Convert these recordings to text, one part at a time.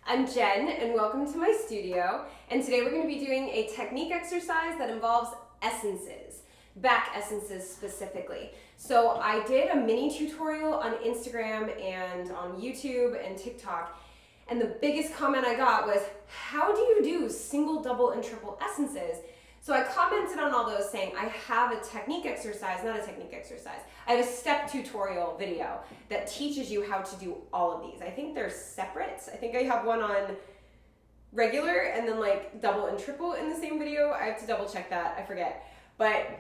I'm Jen, and welcome to my studio. And today we're going to be doing a technique exercise that involves essences, back essences specifically. So I did a mini tutorial on Instagram and on YouTube and TikTok, and the biggest comment I got was, how do you do single, double, and triple essences? So I commented on all those saying, I have a technique exercise, not a technique exercise. I have a step tutorial video that teaches you how to do all of these. I think they're separate. I think I have one on regular and then like double and triple in the same video. I have to double check that, I forget. But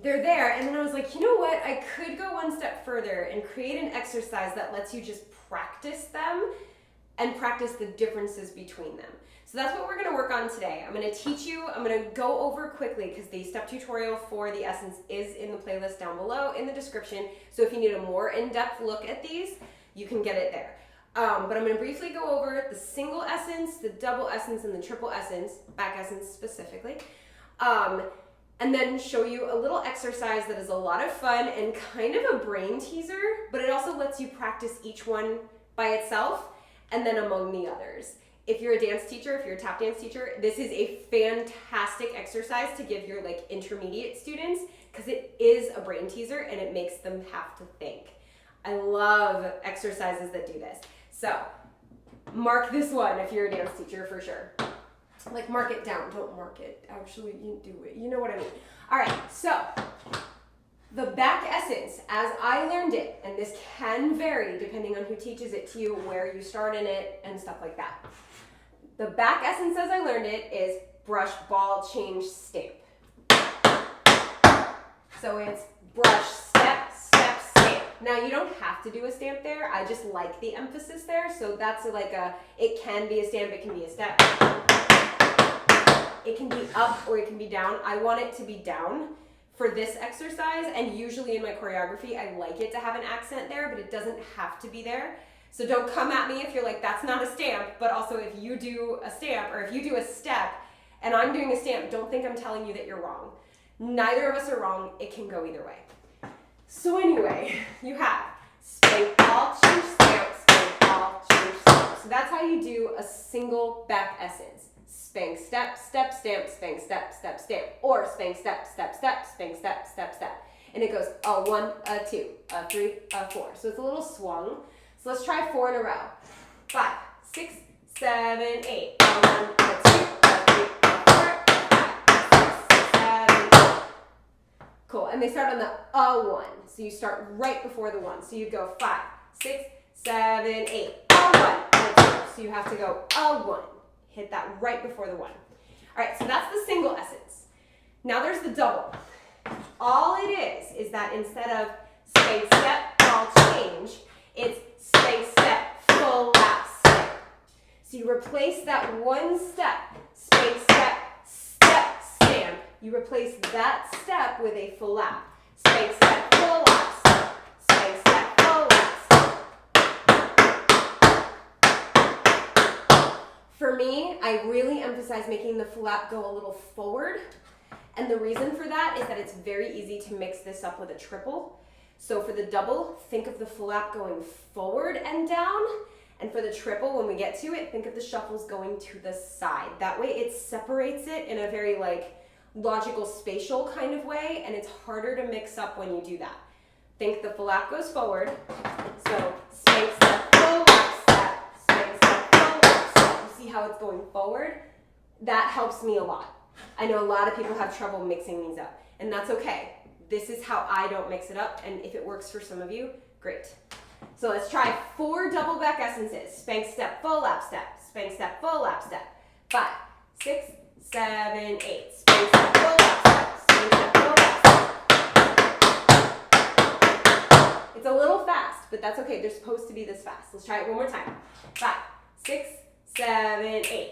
they're there, and then I was like, you know what? I could go one step further and create an exercise that lets you just practice them and practice the differences between them. So that's what we're gonna work on today. I'm gonna teach you, I'm gonna go over quickly because the step tutorial for the essence is in the playlist down below in the description. So if you need a more in-depth look at these, you can get it there. But I'm gonna briefly go over the single essence, the double essence, and the triple essence, back essence specifically. And then show you a little exercise that is a lot of fun and kind of a brain teaser, but it also lets you practice each one by itself and then among the others. If you're a dance teacher, if you're a tap dance teacher, this is a fantastic exercise to give your like intermediate students because it is a brain teaser and it makes them have to think. I love exercises that do this. So mark this one if you're a dance teacher for sure. Like mark it down, don't mark it. Actually, you do it. You know what I mean. All right, so the back essence, as I learned it, and this can vary depending on who teaches it to you, where you start in it, and stuff like that. The back essence as I learned it is brush, ball, change, stamp. So it's brush, step, step, stamp. Now you don't have to do a stamp there. I just like the emphasis there. So that's like it can be a stamp, it can be a step. It can be up or it can be down. I want it to be down for this exercise, and usually in my choreography, I like it to have an accent there, but it doesn't have to be there. So don't come at me if you're like, that's not a stamp, but also if you do a stamp or if you do a step and I'm doing a stamp, don't think I'm telling you that you're wrong. Neither of us are wrong. It can go either way. So anyway, you have spank, ball, change, stamp, spank, ball, change, stamp. So that's how you do a single back essence. Spank, step, step, stamp, spank, step, step, stamp, or spank, step, step, step, spank, step, step, step. And it goes a 1, a 2, a 3, a 4. So it's a little swung. So let's try 4 in a row. 5, 6, 7, 8. A 1, a 2, a 3, a 4, 5, 6, 7, 8. Cool. And they start on the a 1. So you start right before the 1. So you go 5, 6, 7, 8. A 1, a 2. So you have to go a 1. Hit that right before the 1. All right, so that's the single essence. Now there's the double. All it is that instead of spank, step, ball, change, it's spank, step, full lap, step. So you replace that one step, spank, step, step, stamp. You replace that step with a full lap. Spank, step, full lap, step. Spank, step, full lap, step. For me, I really emphasize making the full lap go a little forward. And the reason for that is that it's very easy to mix this up with a triple. So for the double, think of the full lap going forward and down. And for the triple, when we get to it, think of the shuffles going to the side. That way it separates it in a very like logical, spatial kind of way, and it's harder to mix up when you do that. Think the full lap goes forward. So spank, step, full lap, step, spank, step, full lap, step. You see how it's going forward? That helps me a lot. I know a lot of people have trouble mixing these up, and that's okay. This is how I don't mix it up, and if it works for some of you, great. So let's try 4 double back essences. Spank, step, full lap, step. Spank, step, full lap, step. 5, 6, 7, 8. Spank, step, full lap, step. Spank, step, full lap, step. It's a little fast, but that's okay. They're supposed to be this fast. Let's try it one more time. 5, 6, 7, 8.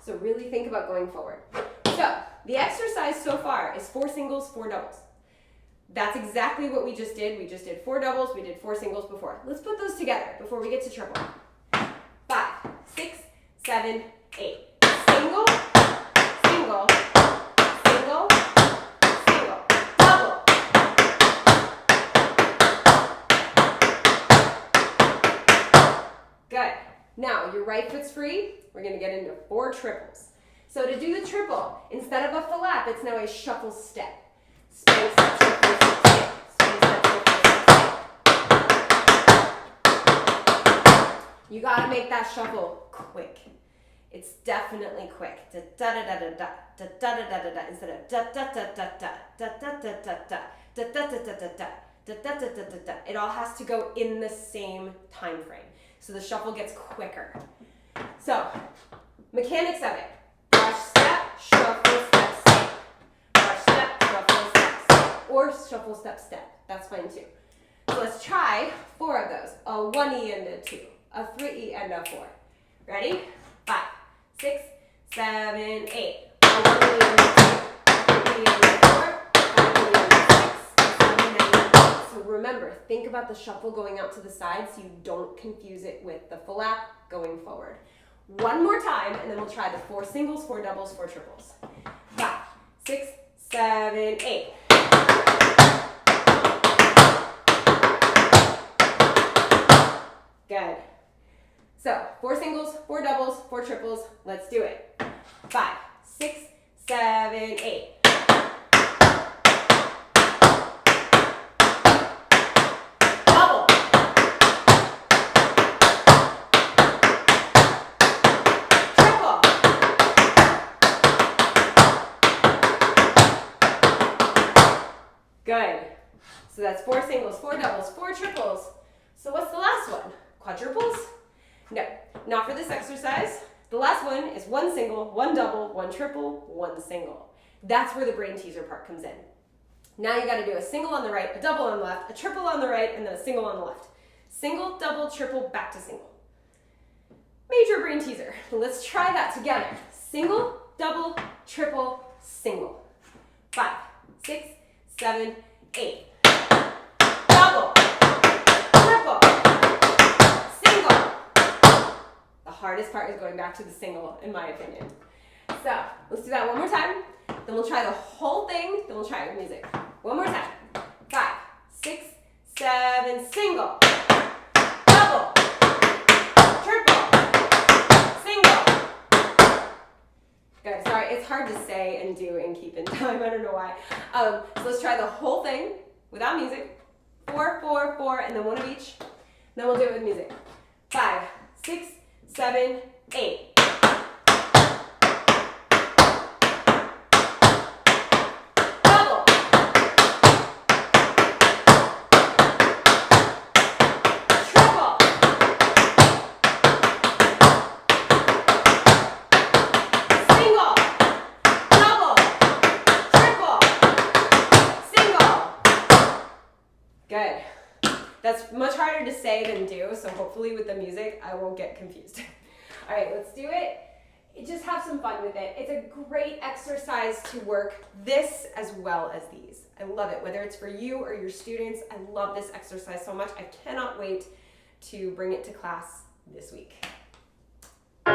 So really think about going forward. So the exercise so far is 4 singles, 4 doubles. That's exactly what we just did. We just did 4 doubles, we did 4 singles before. Let's put those together before we get to triple. 5, 6, 7, 8. Single, single, single, single, double. free, we're going to get into 4 triples. So to do the triple, instead of a flap, it's now a shuffle step. Spin, step, shuffle, step, skip. Spin, step, shuffle, step, skip. You got to make that shuffle quick. It's definitely quick. Da da da da da da da da da da instead of da da da da da da da da da da da da da da da. It all has to go in the same time frame. So the shuffle gets quicker. So, mechanics of it. Brush, step, shuffle, step, skip. Brush, step, shuffle, step, skip. Or shuffle, step, step. That's fine too. So let's try 4 of those. A 1E and a 2. A 3E and a 4. Ready? 5, 6, 7, 8. A 1E and a 2. A 3E and a 4. So remember, think about the shuffle going out to the side so you don't confuse it with the flap going forward. One more time, and then we'll try the 4 singles, 4 doubles, 4 triples. 5, 6, 7, 8. Good. So 4 singles, 4 doubles, 4 triples. Let's do it. 5, 6, 7, 8. Good. So that's 4 singles, 4 doubles, 4 triples. So what's the last one? Quadruples? No, not for this exercise. The last one is 1 single, 1 double, 1 triple, 1 single. That's where the brain teaser part comes in. Now you got to do a single on the right, a double on the left, a triple on the right, and then a single on the left. Single, double, triple, back to single. Major brain teaser. Let's try that together. Single, double, triple, single. 5, 6, 7, 8. Double, triple, single. The hardest part is going back to the single, in my opinion. So let's do that one more time. Then we'll try the whole thing. Then we'll try it with music. One more time. 5, 6, 7, single, double, triple, single. Good. Sorry, it's hard to say and do and keep in time. I don't know why. So let's try the whole thing without music. 4, 4, 4, and then 1 of each. Then we'll do it with music. 5, 6, 7, 8. Double. Triple. Single. Double. Triple. Single. Good. That's much harder to say than do, so hopefully with the music I won't get confused. All right, let's do it. Just have some fun with it. It's a great exercise to work this as well as these. I love it, whether it's for you or your students. I love this exercise so much. I cannot wait to bring it to class this week. So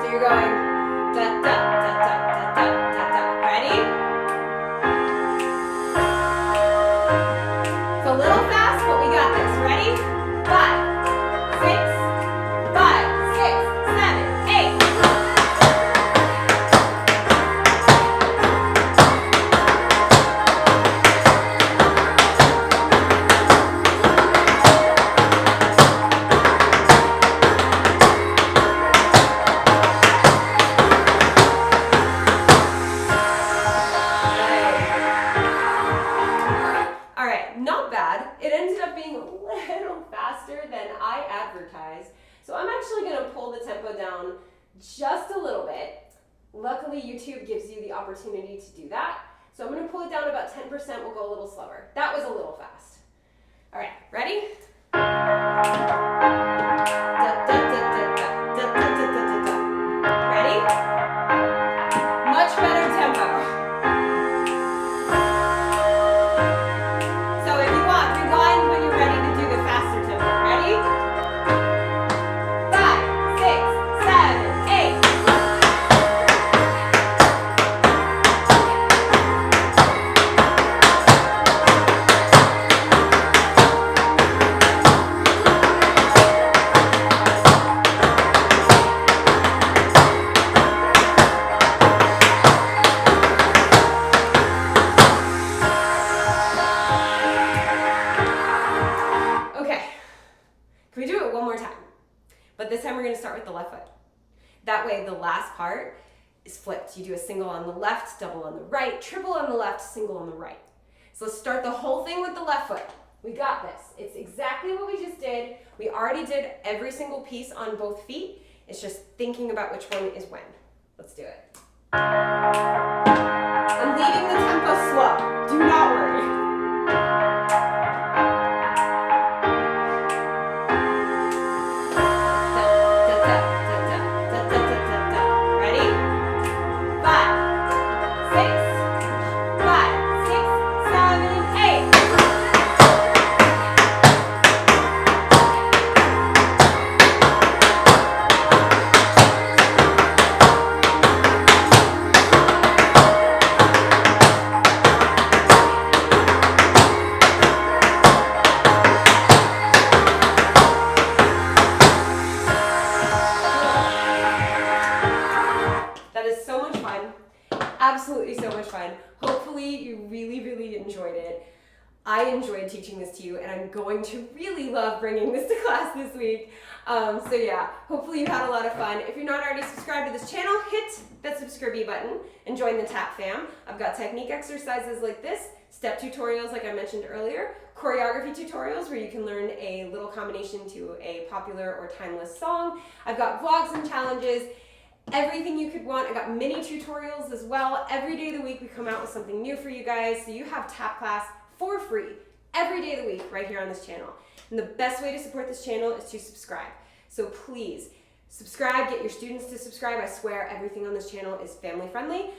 you're going da da da da da da da da. Ready? It's a little fast, but we got this. Ready? 5, 6, 5, 6, 7, 8. All right, not bad. It ended up being a little faster than I advertised. So I'm actually going to pull the tempo down just a little bit. Luckily, YouTube gives you the opportunity to do that. So I'm going to pull it down about 10%. We'll go a little slower. That was a little fast. All right, ready? Da, da, da, da, da, da, da, da, da, da. Ready? Much better tempo. So if you want, rewind when you're ready to do the faster tempo. Ready? 5, 6, 7, 8. the last part is flipped. You do a single on the left, double on the right, triple on the left, single on the right. So let's start the whole thing with the left foot. We got this. It's exactly what we just did. We already did every single piece on both feet. It's just thinking about which one is when. Let's do it. I'm leaving the tempo slow. Do not worry. Ready? 5, 6, 5, 6, 7, 8. Absolutely so much fun. Hopefully you really enjoyed it. I enjoyed teaching this to you, and I'm going to really love bringing this to class this week. So yeah, hopefully you had a lot of fun. If you're not already subscribed to this channel, hit that subscribe button and join the TAP fam. I've got technique exercises like this, step tutorials like I mentioned earlier, choreography tutorials where you can learn a little combination to a popular or timeless song. I've got vlogs and challenges. Everything you could want. I got mini tutorials as well. Every day of the week we come out with something new for you guys, so you have tap class for free every day of the week right here on this channel. And the best way to support this channel is to subscribe. So please subscribe, get your students to subscribe. I swear everything on this channel is family friendly.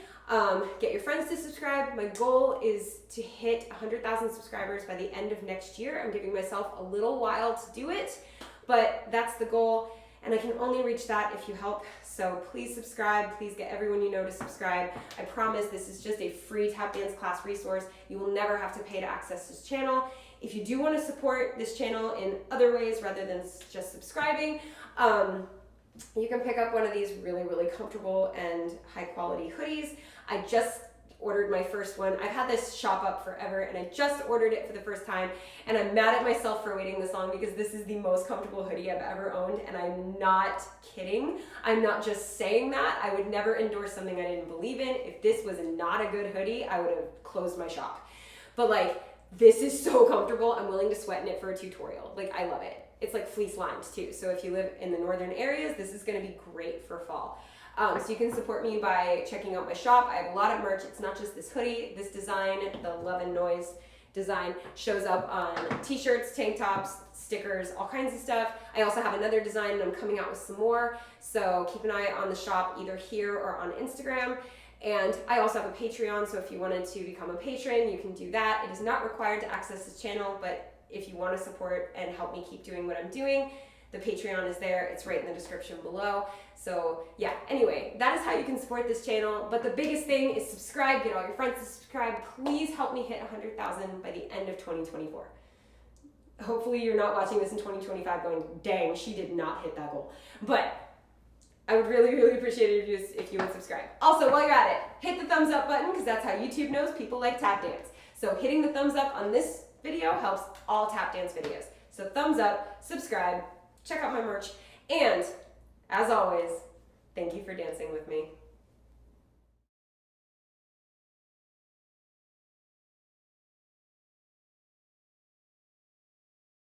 Get your friends to subscribe. My goal is to hit 100,000 subscribers by the end of next year. I'm giving myself a little while to do it, but that's the goal. And I can only reach that if you help. So please subscribe. Please get everyone you know to subscribe. I promise this is just a free tap dance class resource. You will never have to pay to access this channel. If you do want to support this channel in other ways rather than just subscribing, you can pick up one of these really comfortable and high quality hoodies. I just ordered my first one. I've had this shop up forever and I just ordered it for the first time, and I'm mad at myself for waiting this long because this is the most comfortable hoodie I've ever owned, and I'm not kidding. I'm not just saying that. I would never endorse something I didn't believe in. If this was not a good hoodie, I would have closed my shop. But like, this is so comfortable. I'm willing to sweat in it for a tutorial. Like, I love it. It's like fleece lined too. So if you live in the northern areas, this is gonna be great for fall. So you can support me by checking out my shop. I have a lot of merch. It's not just this hoodie. This design, the Love and Noise design, shows up on t-shirts, tank tops, stickers, all kinds of stuff. I also have another design and I'm coming out with some more. So keep an eye on the shop either here or on Instagram. And I also have a Patreon, so if you wanted to become a patron, you can do that. It is not required to access this channel, but if you want to support and help me keep doing what I'm doing, the Patreon is there. It's right in the description below. So yeah, anyway, that is how you can support this channel. But the biggest thing is subscribe, get all your friends to subscribe. Please help me hit 100,000 by the end of 2024. Hopefully you're not watching this in 2025 going, dang, she did not hit that goal. But I would really appreciate it if you would subscribe. Also, while you're at it, hit the thumbs up button because that's how YouTube knows people like tap dance. So hitting the thumbs up on this video helps all tap dance videos. So thumbs up, subscribe, check out my merch, and as always, thank you for dancing with me.